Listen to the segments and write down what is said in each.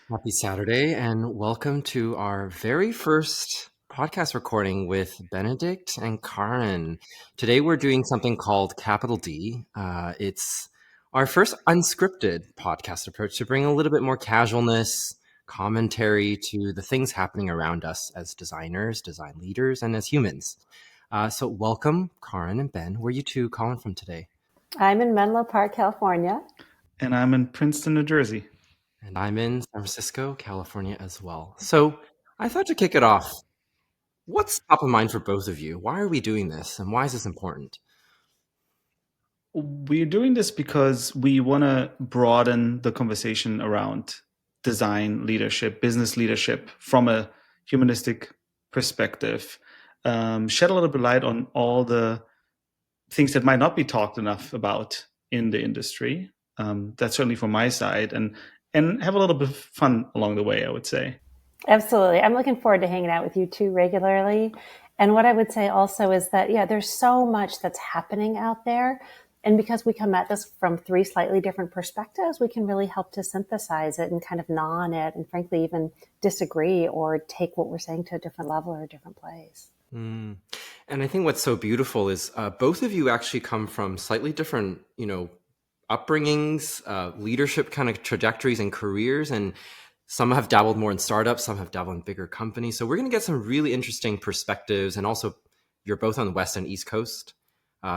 Happy Saturday, and welcome to our very first podcast recording with Benedikt and Kaaren. Today, we're doing something called Capital D. It's our first unscripted podcast approach to bring a little bit more casualness, commentary to the things happening around us as designers, design leaders, and as humans. So, welcome, Kaaren and Ben. Where are you two calling from today? I'm in Menlo Park, California. And I'm in Princeton, New Jersey. And I'm in San Francisco, California as well. So, I thought to kick it off, what's top of mind for both of you? Why are we doing this, and why is this important? We're doing this because we want to broaden the conversation around design leadership, business leadership from a humanistic perspective, shed a little bit light on all the things that might not be talked enough about in the industry. That's certainly from my side, and have a little bit of fun along the way, I would say. Absolutely. I'm looking forward to hanging out with you two regularly. And what I would say also is that, there's so much that's happening out there. And because we come at this from three slightly different perspectives, we can really help to synthesize it and kind of gnaw on it and frankly even disagree or take what we're saying to a different level or a different place. And I think what's so beautiful is both of you actually come from slightly different, upbringings, leadership kind of trajectories and careers. And some have dabbled more in startups, some have dabbled in bigger companies. So we're going to get some really interesting perspectives. And also, you're both on the West and East Coast.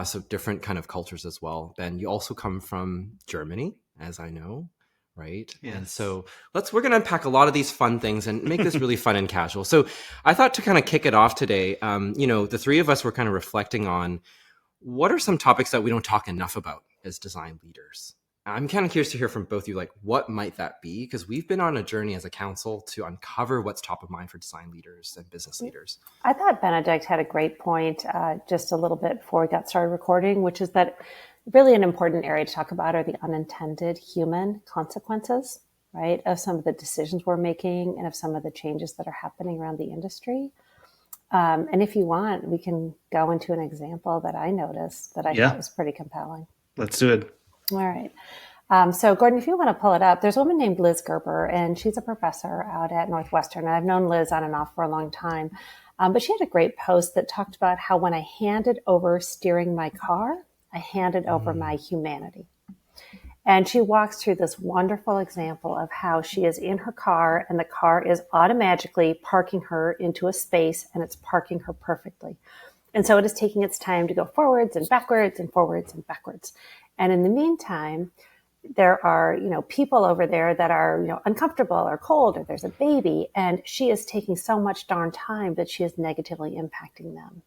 So different kind of cultures as well. Ben, you also come from Germany, as I know, right? Yes. And so we're going to unpack a lot of these fun things and make this really fun and casual. So I thought to kind of kick it off today, the three of us were kind of reflecting on what are some topics that we don't talk enough about as design leaders. I'm kind of curious to hear from both of you, like, what might that be? Because we've been on a journey as a council to uncover what's top of mind for design leaders and business leaders. I thought Benedikt had a great point just a little bit before we got started recording, which is that really an important area to talk about are the unintended human consequences, right, of some of the decisions we're making and of some of the changes that are happening around the industry. And if you want, we can go into an example that I noticed that I thought was pretty compelling. Let's do it. All right. So, Gordon, if you want to pull it up, there's a woman named Liz Gerber, and she's a professor out at Northwestern. And I've known Liz on and off for a long time. But she had a great post that talked about how when I handed over steering my car, I handed over my humanity. And she walks through this wonderful example of how she is in her car and the car is automatically parking her into a space and it's parking her perfectly. And so it is taking its time to go forwards and backwards and forwards and backwards. And in the meantime, there are, people over there that are, uncomfortable or cold, or there's a baby, and she is taking so much darn time that she is negatively impacting them.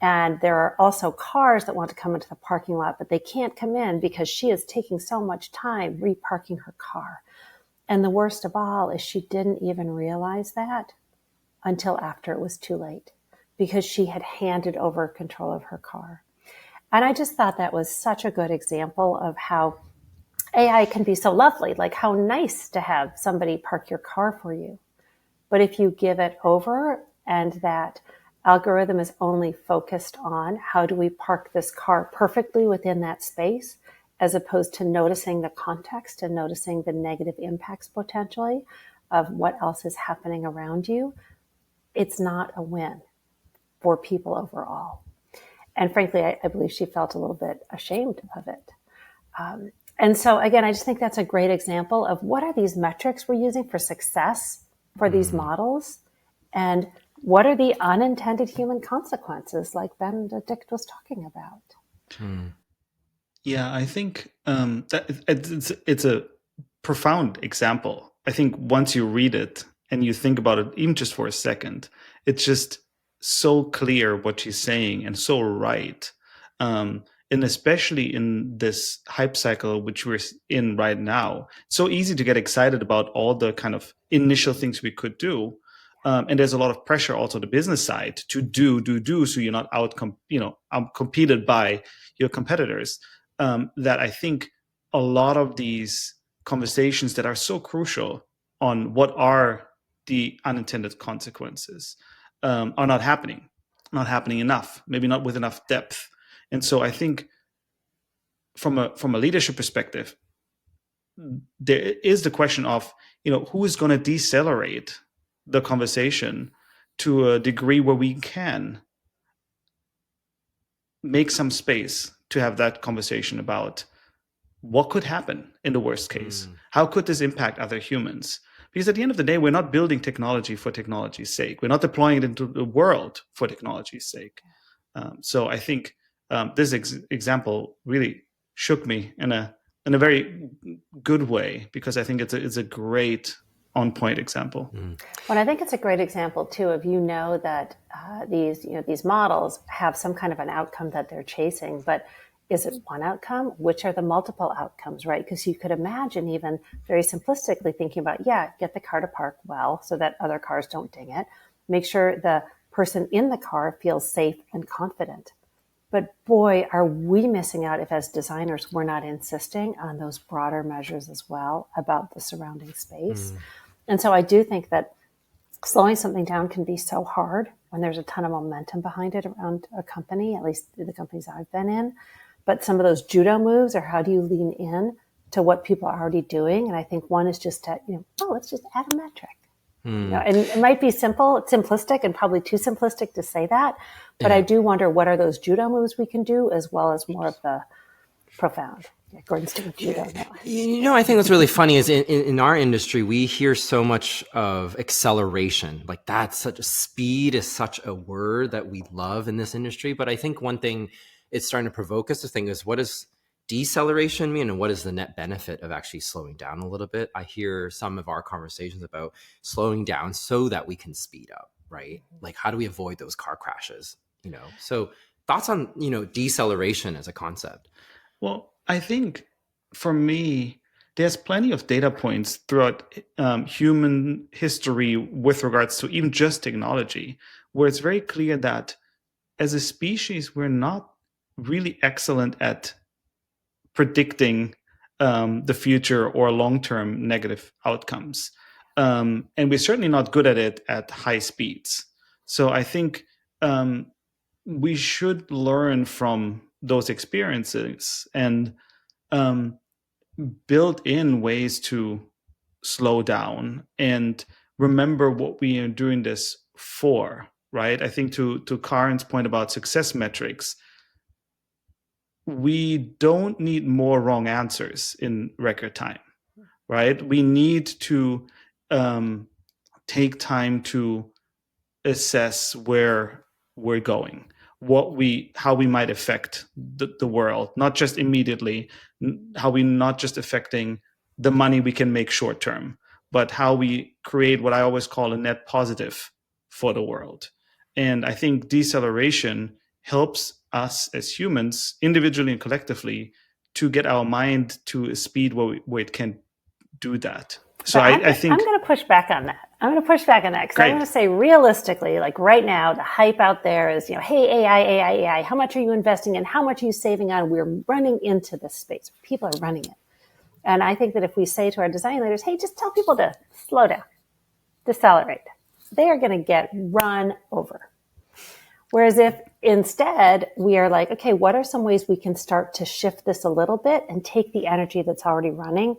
And there are also cars that want to come into the parking lot, but they can't come in because she is taking so much time reparking her car. And the worst of all is she didn't even realize that until after it was too late, because she had handed over control of her car. And I just thought that was such a good example of how AI can be so lovely, like how nice to have somebody park your car for you. But if you give it over and that algorithm is only focused on how do we park this car perfectly within that space, as opposed to noticing the context and noticing the negative impacts potentially of what else is happening around you, it's not a win for people overall. And frankly, I believe she felt a little bit ashamed of it. And so again, I just think that's a great example of what are these metrics we're using for success for these models, and what are the unintended human consequences like Benedikt was talking about. Yeah, I think that it's a profound example. I think once you read it and you think about it, even just for a second, it's just so clear what she's saying and so right. And especially in this hype cycle, which we're in right now, it's so easy to get excited about all the kind of initial things we could do. And there's a lot of pressure also on the business side to do, so you're not competed by your competitors. That I think a lot of these conversations that are so crucial on what are the unintended consequences are not happening enough, maybe not with enough depth. And so I think from a leadership perspective, there is the question of, who is going to decelerate the conversation to a degree where we can make some space to have that conversation about what could happen in the worst case. How could this impact other humans? Because at the end of the day, we're not building technology for technology's sake. We're not deploying it into the world for technology's sake. So I think this example really shook me in a very good way, because I think it's a great on-point example. Well, I think it's a great example too of that these models have some kind of an outcome that they're chasing, but is it one outcome? Which are the multiple outcomes, right? Because you could imagine even very simplistically thinking about, get the car to park well so that other cars don't ding it. Make sure the person in the car feels safe and confident. But boy, are we missing out if as designers, we're not insisting on those broader measures as well about the surrounding space. And so I do think that slowing something down can be so hard when there's a ton of momentum behind it around a company, at least the companies I've been in. But some of those judo moves are how do you lean in to what people are already doing? And I think one is just to, let's just add a metric. And it might be simplistic and probably too simplistic to say that. But I do wonder what are those judo moves we can do as well as more of the profound. Gordon's doing judo now. I think what's really funny is in our industry, we hear so much of acceleration. Like speed is such a word that we love in this industry. But I think one thing it's starting to provoke us to think is, what does deceleration mean, and what is the net benefit of actually slowing down a little bit? I hear some of our conversations about slowing down so that we can speed up, right? Like, how do we avoid those car crashes? So thoughts on deceleration as a concept? Well, I think for me, there's plenty of data points throughout human history with regards to even just technology, where it's very clear that as a species, we're not really excellent at predicting the future or long-term negative outcomes. And we're certainly not good at it at high speeds. So I think we should learn from those experiences and build in ways to slow down and remember what we are doing this for, right? I think to Karen's point about success metrics, we don't need more wrong answers in record time, right? We need to take time to assess where we're going, how we might affect the world, not just immediately, how we not just affecting the money we can make short term, but how we create what I always call a net positive for the world. And I think deceleration helps us as humans, individually and collectively, to get our mind to a speed where it can do that. So I think I'm going to push back on that. Because I'm going to say realistically, like right now, the hype out there is, hey, AI, how much are you investing in? How much are you saving on? We're running into this space. People are running it. And I think that if we say to our design leaders, hey, just tell people to slow down, decelerate, they are going to get run over. Whereas if instead we are like, okay, what are some ways we can start to shift this a little bit and take the energy that's already running,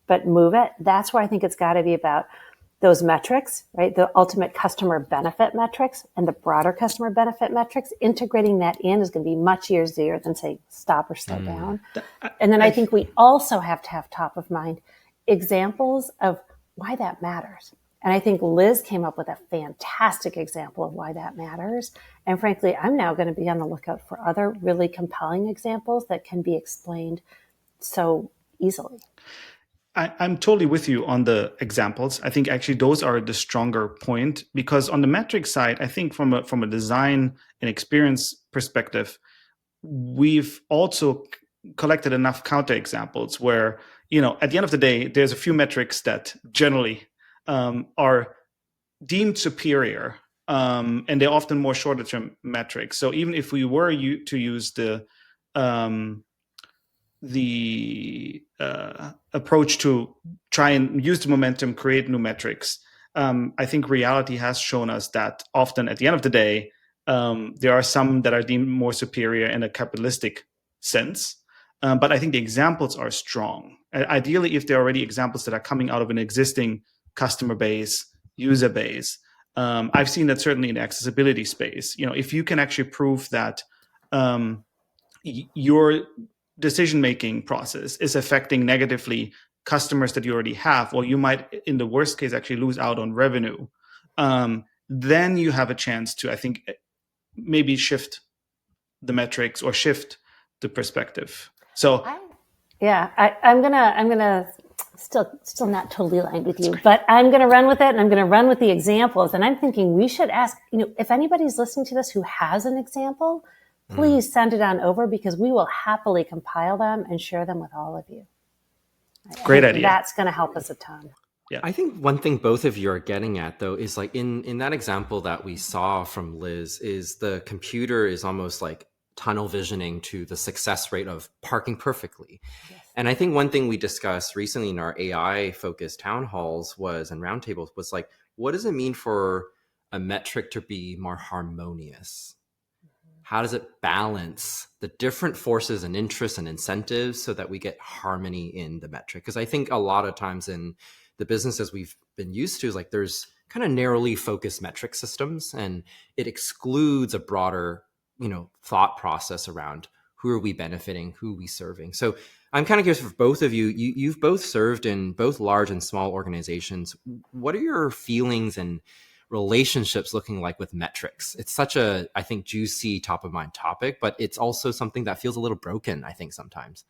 but move it? That's where I think it's got to be about those metrics, right? The ultimate customer benefit metrics and the broader customer benefit metrics. Integrating that in is going to be much easier than say stop or slow down. And then I think we also have to have top of mind examples of why that matters. And I think Liz came up with a fantastic example of why that matters. And frankly, I'm now going to be on the lookout for other really compelling examples that can be explained so easily. I'm totally with you on the examples. I think actually those are the stronger point, because on the metric side, I think from a design and experience perspective, we've also collected enough counterexamples where, at the end of the day, there's a few metrics that generally are deemed superior, and they're often more shorter term metrics. So even if we were to use the approach to try and use the momentum, create new metrics, I think reality has shown us that often at the end of the day, there are some that are deemed more superior in a capitalistic sense. But I think the examples are strong. Ideally, if they're already examples that are coming out of an existing customer base, user base. I've seen that certainly in the accessibility space. If you can actually prove that your decision-making process is affecting negatively customers that you already have, or you might, in the worst case, actually lose out on revenue, then you have a chance to, I think, maybe shift the metrics or shift the perspective. So I'm gonna still not totally aligned with you, but I'm gonna run with it, and I'm gonna run with the examples. And I'm thinking we should ask, if anybody's listening to this who has an example, please send it on over, because we will happily compile them and share them with all of you. Great idea. That's going to help us a ton. Yeah. I think one thing both of you are getting at, though, is like in that example that we saw from Liz, is the computer is almost like tunnel visioning to the success rate of parking perfectly. Yes. And I think one thing we discussed recently in our AI focused town halls and roundtables was like, what does it mean for a metric to be more harmonious? How does it balance the different forces and interests and incentives so that we get harmony in the metric? Because I think a lot of times in the businesses we've been used to is like there's kind of narrowly focused metric systems, and it excludes a broader, thought process around who are we benefiting, who are we serving. So I'm kind of curious for both of you. You've both served in both large and small organizations. What are your feelings and relationships looking like with metrics? It's such a, I think, juicy top of mind topic, but it's also something that feels a little broken, I think, sometimes.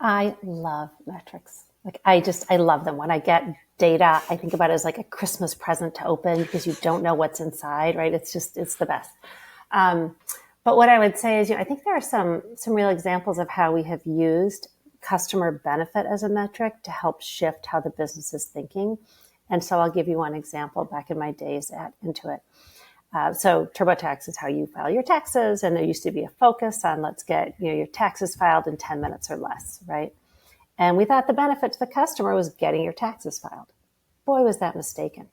I love metrics. I love them. When I get data, I think about it as like a Christmas present to open, because you don't know what's inside, right? It's the best. But what I would say is, I think there are some real examples of how we have used customer benefit as a metric to help shift how the business is thinking. And so I'll give you one example back in my days at Intuit. So TurboTax is how you file your taxes. And there used to be a focus on let's get your taxes filed in 10 minutes or less, right? And we thought the benefit to the customer was getting your taxes filed. Boy, was that mistaken.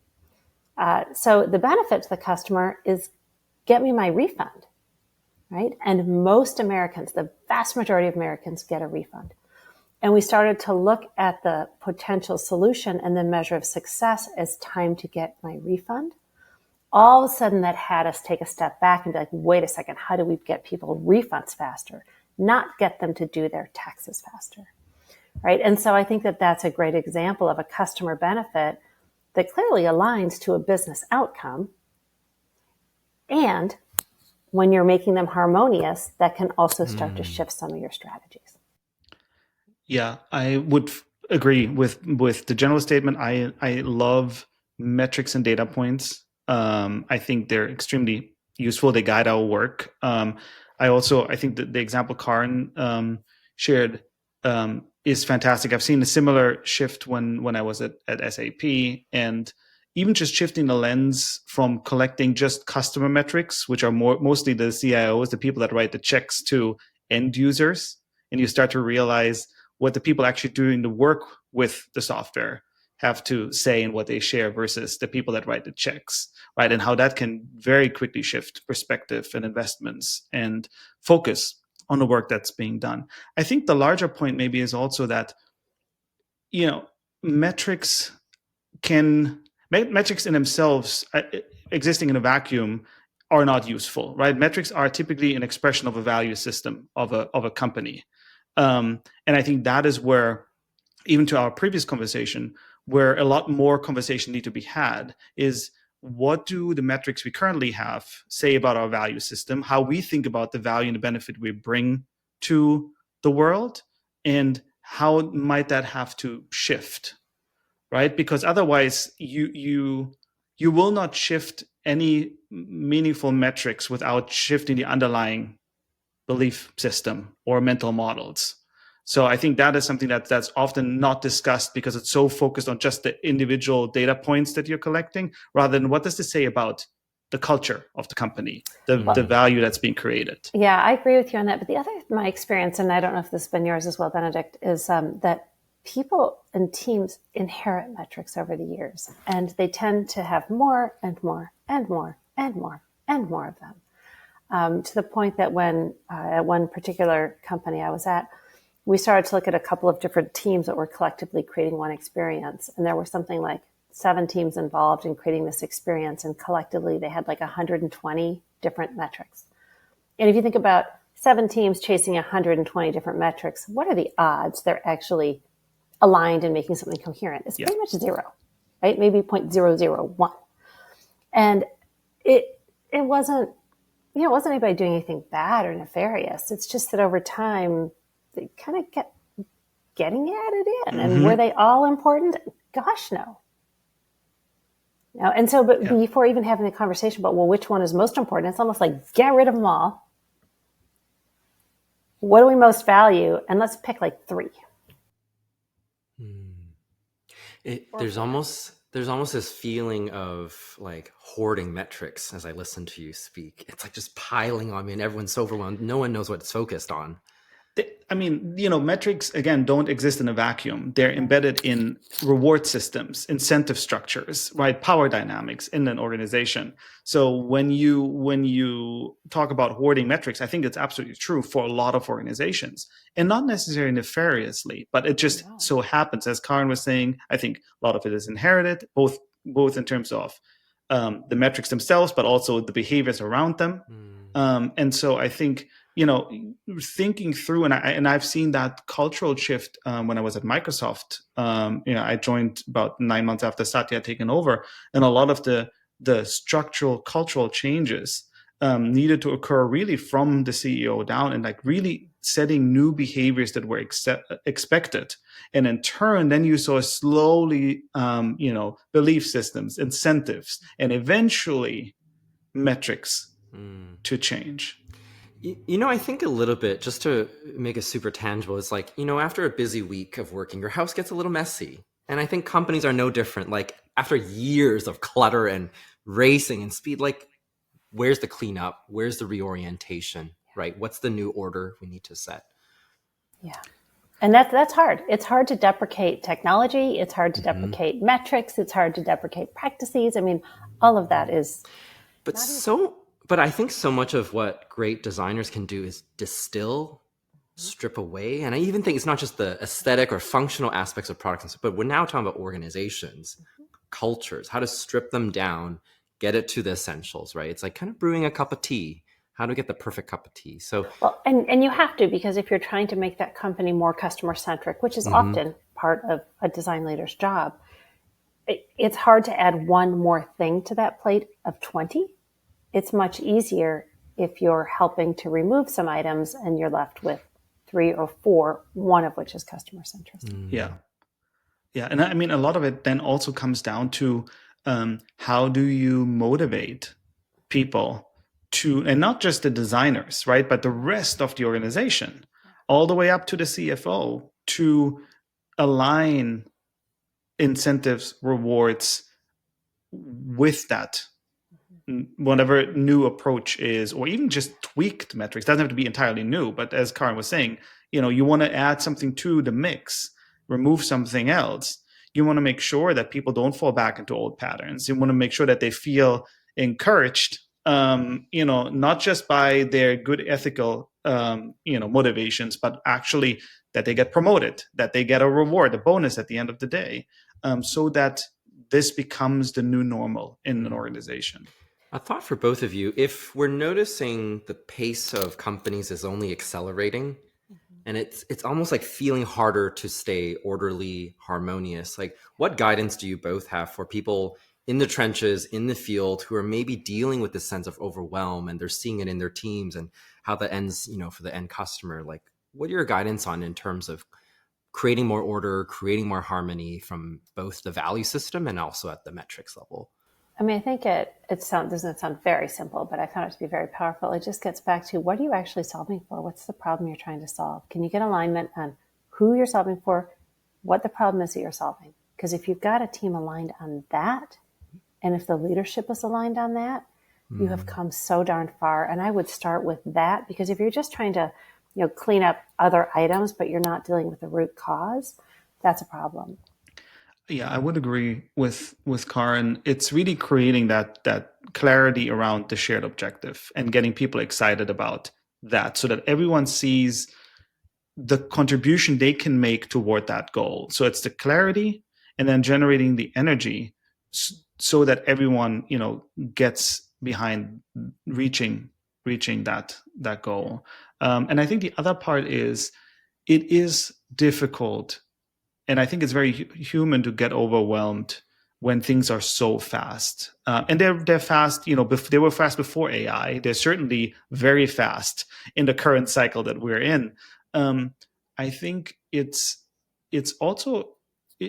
So the benefit to the customer is get me my refund, right? And most Americans, the vast majority of Americans, get a refund. And we started to look at the potential solution and the measure of success as time to get my refund. All of a sudden, that had us take a step back and be like, wait a second, how do we get people refunds faster, not get them to do their taxes faster, right? And so I think that that's a great example of a customer benefit that clearly aligns to a business outcome. And when you're making them harmonious, that can also start to shift some of your strategies. Yeah, I would agree with the general statement. I love metrics and data points. I think they're extremely useful. They guide our work. I think that the example Kaaren shared is fantastic. I've seen a similar shift when I was at SAP, and even just shifting the lens from collecting just customer metrics, which are mostly the CIOs, the people that write the checks, to end users, and you start to realize what the people actually doing the work with the software have to say and what they share versus the people that write the checks, right? And how that can very quickly shift perspective and investments and focus on the work that's being done. I think the larger point maybe is also that, metrics in themselves, existing in a vacuum, are not useful, right? Metrics are typically an expression of a value system of a company. And I think that is where, even to our previous conversation, where a lot more conversation need to be had is, what do the metrics we currently have say about our value system, how we think about the value and the benefit we bring to the world, and how might that have to shift, right? Because otherwise you will not shift any meaningful metrics without shifting the underlying belief system or mental models. So I think that is something that's often not discussed, because it's so focused on just the individual data points that you're collecting, rather than what does this say about the culture of the company, the value that's being created. Yeah, I agree with you on that. But the other, my experience, and I don't know if this has been yours as well, Benedikt, is that people and teams inherit metrics over the years, and they tend to have more and more and more and more and more of them. To the point that when at one particular company I was at, we started to look at a couple of different teams that were collectively creating one experience. And there were something like 7 teams involved in creating this experience. And collectively, they had like 120 different metrics. And if you think about 7 teams chasing 120 different metrics, what are the odds they're actually aligned and making something coherent? It's pretty much 0, right? Maybe 0.001. And it wasn't, it wasn't anybody doing anything bad or nefarious. It's just that over time, they kind of kept getting added in. And were they all important? Gosh, no. And so, but before even having the conversation about, well, which one is most important, it's almost like, get rid of them all. What do we most value? And let's pick like 3. There's almost this feeling of like hoarding metrics as I listen to you speak. It's like just piling on me and everyone's so overwhelmed. No one knows what it's focused on. I mean, metrics, again, don't exist in a vacuum. They're embedded in reward systems, incentive structures, right? Power dynamics in an organization. So when you talk about hoarding metrics, I think it's absolutely true for a lot of organizations, and not necessarily nefariously, but it just so happens, as Kaaren was saying, I think a lot of it is inherited, both in terms of the metrics themselves, but also the behaviors around them. And so I think, thinking through, and I've seen that cultural shift when I was at Microsoft. I joined about 9 months after Satya had taken over, and a lot of the structural cultural changes needed to occur really from the CEO down, and like really setting new behaviors that were expected. And in turn, then you saw slowly, belief systems, incentives, and eventually metrics to change. I think a little bit, just to make it super tangible, it's like, after a busy week of working, your house gets a little messy. And I think companies are no different. Like after years of clutter and racing and speed, like where's the cleanup? Where's the reorientation, right? What's the new order we need to set? Yeah. And that's hard. It's hard to deprecate technology. It's hard to deprecate metrics. It's hard to deprecate practices. I mean, all of that is. But I think so much of what great designers can do is distill, strip away. And I even think it's not just the aesthetic or functional aspects of products, but we're now talking about organizations, cultures, how to strip them down, get it to the essentials, right? It's like kind of brewing a cup of tea. How to get the perfect cup of tea. So, well, and you have to, because if you're trying to make that company more customer centric, which is often part of a design leader's job, it's hard to add one more thing to that plate of 20. It's much easier if you're helping to remove some items and you're left with 3 or 4, one of which is customer centricity. Yeah. And I mean, a lot of it then also comes down to how do you motivate people to, and not just the designers, right, but the rest of the organization, all the way up to the CFO, to align incentives, rewards with that, whatever new approach is, or even just tweaked metrics. Doesn't have to be entirely new, but as Kaaren was saying, you want to add something to the mix, remove something else. You want to make sure that people don't fall back into old patterns. You want to make sure that they feel encouraged, not just by their good ethical, motivations, but actually that they get promoted, that they get a reward, a bonus at the end of the day, so that this becomes the new normal in an organization. A thought for both of you: if we're noticing the pace of companies is only accelerating, and it's almost like feeling harder to stay orderly, harmonious, like what guidance do you both have for people in the trenches, in the field, who are maybe dealing with this sense of overwhelm, and they're seeing it in their teams and how that ends, for the end customer? Like, what are your guidance on in terms of creating more order, creating more harmony from both the value system and also at the metrics level? I mean, I think it doesn't sound very simple, but I found it to be very powerful. It just gets back to, what are you actually solving for? What's the problem you're trying to solve? Can you get alignment on who you're solving for, what the problem is that you're solving? Because if you've got a team aligned on that, and if the leadership is aligned on that, you have come so darn far. And I would start with that, because if you're just trying to, clean up other items, but you're not dealing with the root cause, that's a problem. Yeah, I would agree with Kaaren. It's really creating that clarity around the shared objective and getting people excited about that, so that everyone sees the contribution they can make toward that goal. So it's the clarity and then generating the energy so that everyone, gets behind reaching that goal. And I think the other part is it is difficult, and I think it's very human to get overwhelmed when things are so fast. And they're fast. They were fast before AI. They're certainly very fast in the current cycle that we're in. I think it's also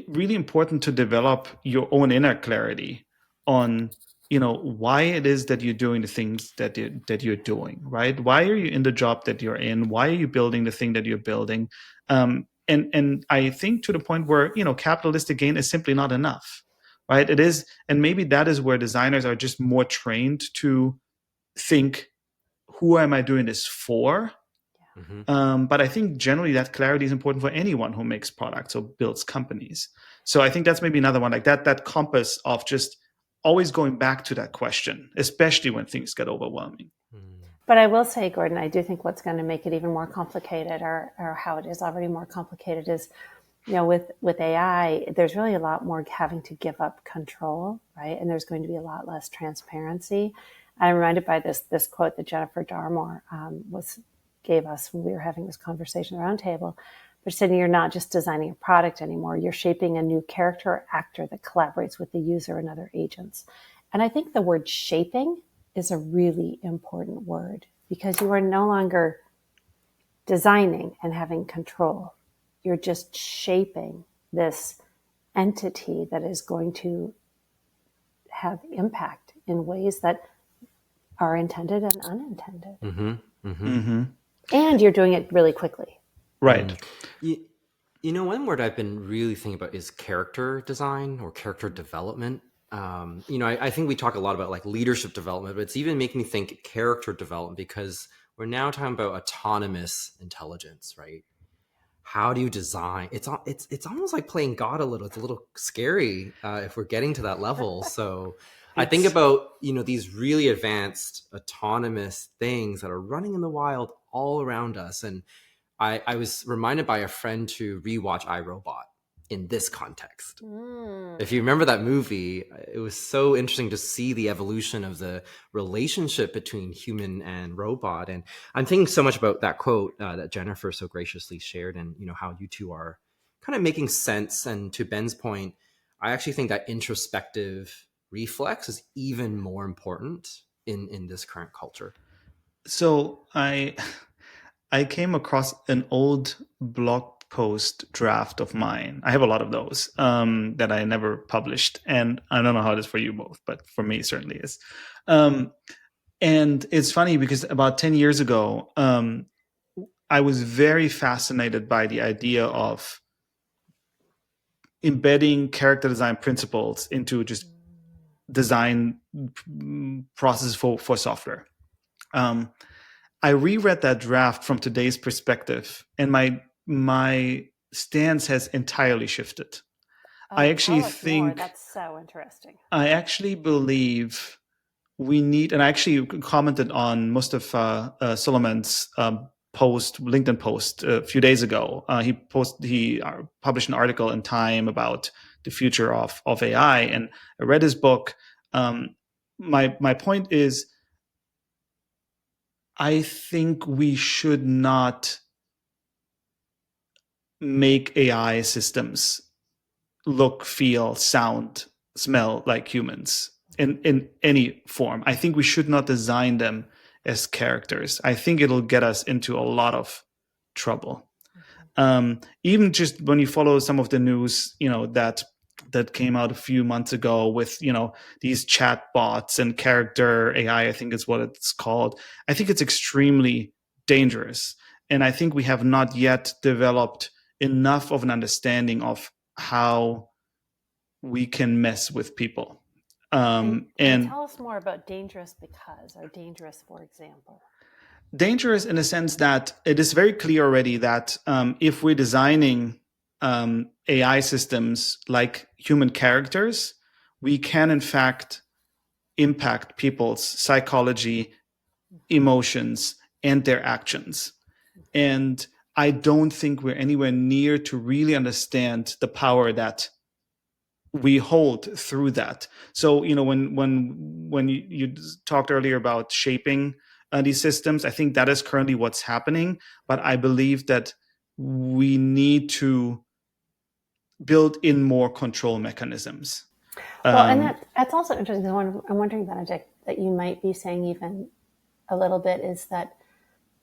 really important to develop your own inner clarity on why it is that you're doing the things that you're doing, right? Why are you in the job that you're in? Why are you building the thing that you're building? And I think to the point where capitalistic gain is simply not enough, right? It is, and maybe that is where designers are just more trained to think, who am I doing this for? But I think generally that clarity is important for anyone who makes products or builds companies. So I think that's maybe another one, like that compass of just always going back to that question, especially when things get overwhelming. But I will say, Gordon, I do think what's going to make it even more complicated, or how it is already more complicated, is, with AI, there's really a lot more having to give up control, right? And there's going to be a lot less transparency. I'm reminded by this quote that Jennifer Darmore gave us when we were having this conversation around table. But she said, you're not just designing a product anymore. You're shaping a new character or actor that collaborates with the user and other agents. And I think the word shaping is a really important word, because you are no longer designing and having control. You're just shaping this entity that is going to have impact in ways that are intended and unintended. And you're doing it really quickly. Right. One word I've been really thinking about is character design or character development. I think we talk a lot about like leadership development, but it's even making me think character development, because we're now talking about autonomous intelligence, right? How do you design? It's almost like playing God a little. It's a little scary if we're getting to that level. So I think about, these really advanced autonomous things that are running in the wild all around us. And I was reminded by a friend to rewatch iRobot in this context. If you remember that movie, it was so interesting to see the evolution of the relationship between human and robot. And I'm thinking so much about that quote that Jennifer so graciously shared, and how you two are kind of making sense. And to Ben's point, I actually think that introspective reflex is even more important in this current culture. So I came across an old blog post draft of mine. I have a lot of those that I never published, and I don't know how it is for you both, but for me it certainly is. And it's funny because about 10 years ago, I was very fascinated by the idea of embedding character design principles into just design processes for software. I reread that draft from today's perspective, and my stance has entirely shifted. I actually think that's so interesting. I actually believe we need, and I actually commented on Mustafa Suleiman's LinkedIn post a few days ago. He published an article in Time about the future of AI, and I read his book. My point is, I think we should not make AI systems look, feel, sound, smell like humans in any form. I think we should not design them as characters. I think it'll get us into a lot of trouble. Even just when you follow some of the news, that came out a few months ago with, these chat bots and character AI, I think is what it's called. I think it's extremely dangerous. And I think we have not yet developed enough of an understanding of how we can mess with people. And tell us more about dangerous because, or dangerous, for example. Dangerous in the sense that it is very clear already that if we're designing AI systems like human characters, we can in fact impact people's psychology, emotions, and their actions. And I don't think we're anywhere near to really understand the power that we hold through that. So, you know, when you talked earlier about shaping these systems, I think that is currently what's happening. But I believe that we need to build in more control mechanisms. Well, and that's also interesting. I'm wondering, Benedikt, that you might be saying even a little bit is that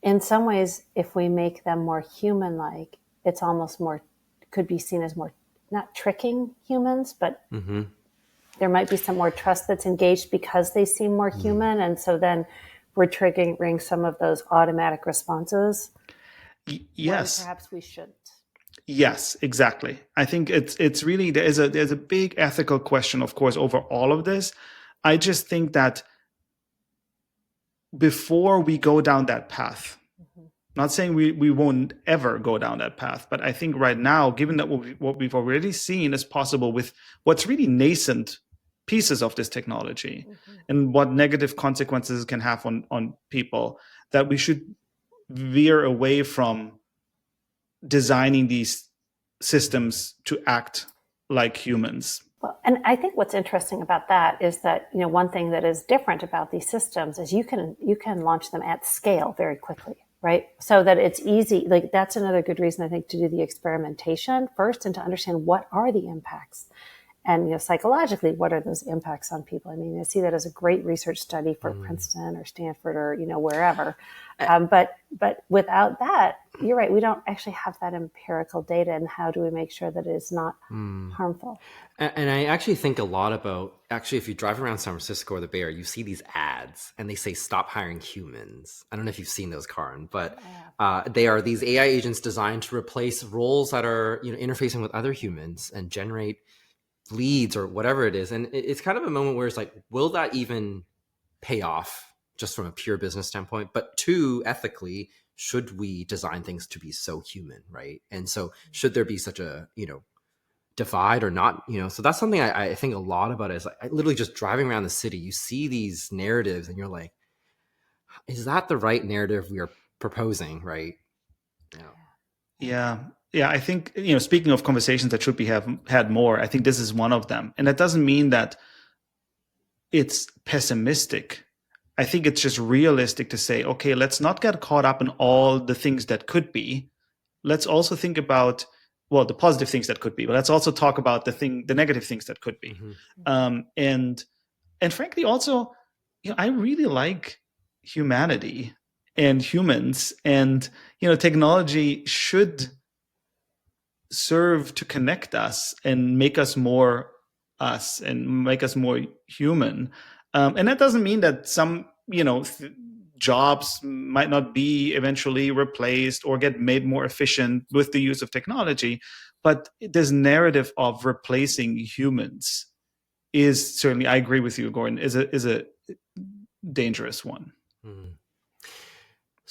in some ways, if we make them more human-like, it's almost more, could be seen as more, not tricking humans, but there might be some more trust that's engaged because they seem more human. And so then we're triggering some of those automatic responses. Yes. Perhaps we shouldn't. Yes, exactly. I think it's really, there's a big ethical question, of course, over all of this. I just think that before we go down that path, not saying we won't ever go down that path, but I think right now, given that what we've already seen is possible with what's really nascent pieces of this technology and what negative consequences it can have on people, that we should veer away from designing these systems to act like humans. Well, and I think what's interesting about that is that, you know, one thing that is different about these systems is you can launch them at scale very quickly, right? So that it's easy. Like that's another good reason I think to do the experimentation first and to understand what are the impacts. And, you know, psychologically, what are those impacts on people? I mean, I see that as a great research study for Princeton or Stanford or, you know, wherever. But without that, you're right. We don't actually have that empirical data. And how do we make sure that it is not harmful? And I actually think a lot about, if you drive around San Francisco or the Bay Area, you see these ads and they say, stop hiring humans. I don't know if you've seen those, Kaaren, but they are these AI agents designed to replace roles that are, you know, interfacing with other humans and generate leads or whatever it is. And it's kind of a moment where it's like, will that even pay off just from a pure business standpoint? But two, ethically, should we design things to be so human, right? And so should there be such a, you know, divide or not, you know? So that's something I think a lot about is like, literally just driving around the city, you see these narratives and you're like, is that the right narrative we are proposing, right? Yeah, I think, you know, speaking of conversations that should be had more, I think this is one of them. And that doesn't mean that it's pessimistic. I think it's just realistic to say, okay, let's not get caught up in all the things that could be. Let's also think about, well, the positive things that could be, but let's also talk about the negative things that could be. And frankly, also, you know, I really like humanity and humans, and, you know, technology should serve to connect us and make us more us and make us more human. And that doesn't mean that some, you know, jobs might not be eventually replaced or get made more efficient with the use of technology. But this narrative of replacing humans is certainly, I agree with you, Gordon, is a dangerous one.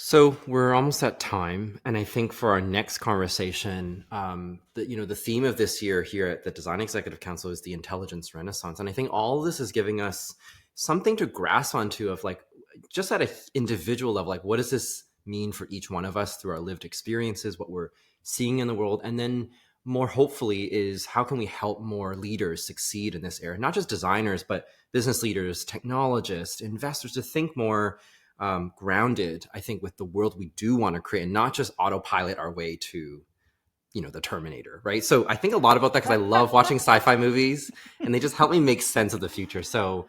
So we're almost at time, and I think for our next conversation, the theme of this year here at the Design Executive Council is the intelligence renaissance, and I think all of this is giving us something to grasp onto of like, just at an individual level, like what does this mean for each one of us through our lived experiences, what we're seeing in the world, and then more hopefully is how can we help more leaders succeed in this era, not just designers, but business leaders, technologists, investors, to think more grounded, I think, with the world we do want to create, and not just autopilot our way to, you know, the Terminator, right? So I think a lot about that because I love watching sci-fi movies and they just help me make sense of the future. So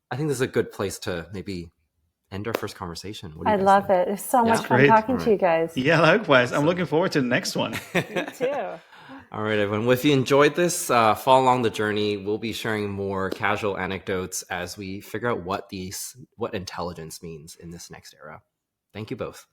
I think this is a good place to maybe end our first conversation. What do you guys love think? it. It's so much fun talking to you guys. Yeah, likewise. I'm looking forward to the next one. Me too. All right, everyone. Well, if you enjoyed this, follow along the journey. We'll be sharing more casual anecdotes as we figure out what intelligence means in this next era. Thank you both.